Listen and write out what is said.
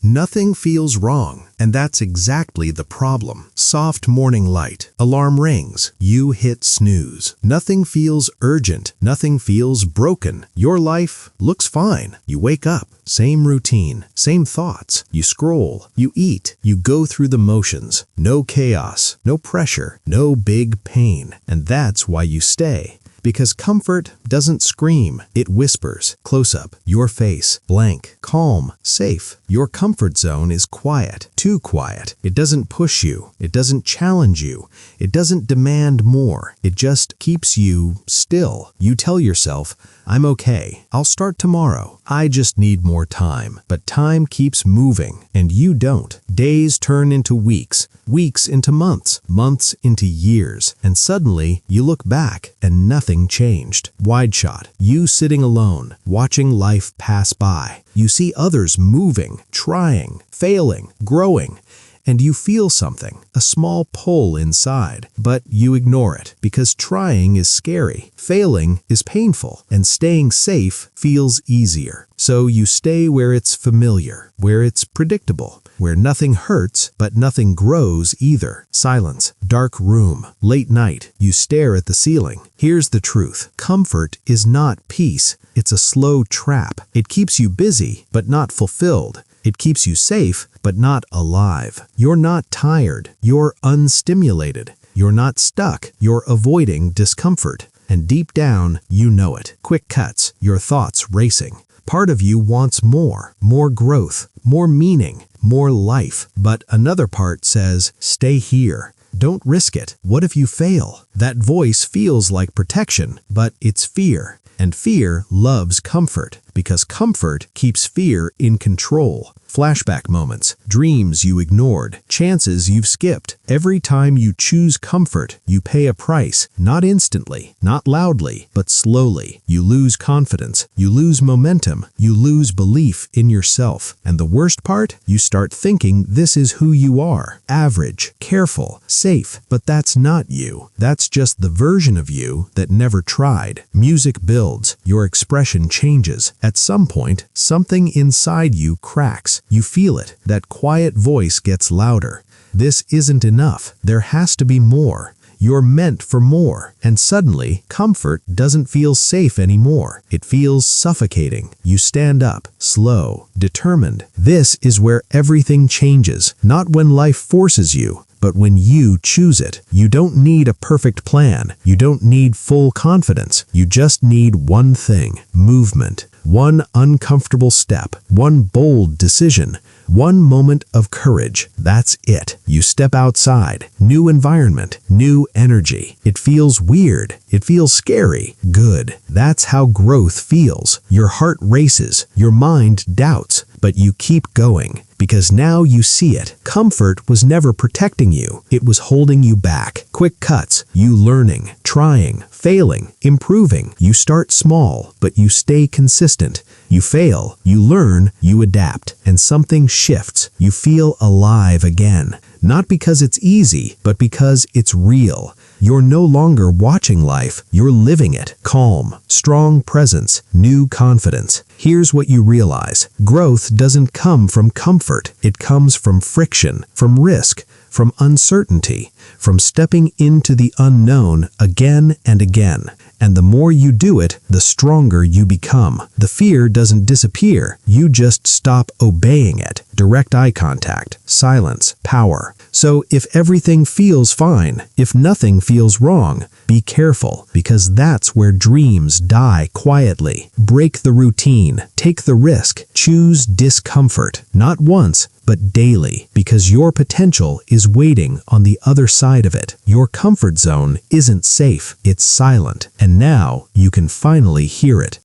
Nothing feels wrong, and that's exactly the problem. Soft morning light, alarm rings, you hit snooze. Nothing feels urgent, nothing feels broken. Your life looks fine. You wake up, same routine, same thoughts. You scroll, you eat, you go through the motions. No chaos, no pressure, no big pain. And that's why you stay. Because comfort doesn't scream, it whispers. Close up, your face, blank, calm, safe. Your comfort zone is quiet, too quiet. It doesn't push you, it doesn't challenge you, it doesn't demand more. It just keeps you still. You tell yourself, I'm okay, I'll start tomorrow. I just need more time. But time keeps moving, and you don't. Days turn into weeks, weeks into months, months into years, and suddenly you look back and nothing changed. Wide shot, you sitting alone, watching life pass by. You see others moving, trying, failing, growing, and you feel something, a small pull inside, but you ignore it because trying is scary, failing is painful, and staying safe feels easier. So you stay where it's familiar, where it's predictable, where nothing hurts but nothing grows either. Silence, dark room, late night, you stare at the ceiling. Here's the truth. Comfort is not peace. It's a slow trap. It keeps you busy but not fulfilled. It keeps you safe, but not alive. You're not tired. You're unstimulated. You're not stuck. You're avoiding discomfort. And deep down, you know it. Quick cuts, your thoughts racing. Part of you wants more growth, more meaning, more life. But another part says, stay here. Don't risk it. What if you fail? That voice feels like protection, but it's fear. And fear loves comfort, because comfort keeps fear in control. Flashback moments, dreams you ignored, chances you've skipped. Every time you choose comfort, you pay a price. Not instantly, not loudly, but slowly. You lose confidence, you lose momentum, you lose belief in yourself. And the worst part? You start thinking this is who you are. Average, careful, safe. But that's not you. That's just the version of you that never tried. Music builds, your expression changes. At some point, something inside you cracks. You feel it. That quiet voice gets louder. This isn't enough. There has to be more. You're meant for more. And suddenly, comfort doesn't feel safe anymore. It feels suffocating. You stand up, slow, determined. This is where everything changes. Not when life forces you, but when you choose it. You don't need a perfect plan. You don't need full confidence. You just need one thing: movement. One uncomfortable step, one bold decision, one moment of courage. That's it. You step outside. New environment, new energy. It feels weird. It feels scary. Good. That's how growth feels. Your heart races. Your mind doubts. But you keep going, because now you see it. Comfort was never protecting you. It was holding you back. Quick cuts, you learning, trying, failing, improving. You start small, but you stay consistent. You fail, you learn, you adapt, and something shifts. You feel alive again. Not because it's easy, but because it's real. You're no longer watching life, you're living it. Calm, strong presence, new confidence. Here's what you realize. Growth doesn't come from comfort. It comes from friction, from risk, from uncertainty, from stepping into the unknown again and again. And the more you do it, the stronger you become. The fear doesn't disappear. You just stop obeying it. Direct eye contact, silence, power. So if everything feels fine, if nothing feels wrong, be careful, because that's where dreams die quietly. Break the routine. Take the risk. Choose discomfort. Not once, but daily, because your potential is waiting on the other side of it. Your comfort zone isn't safe. It's silent. And now you can finally hear it.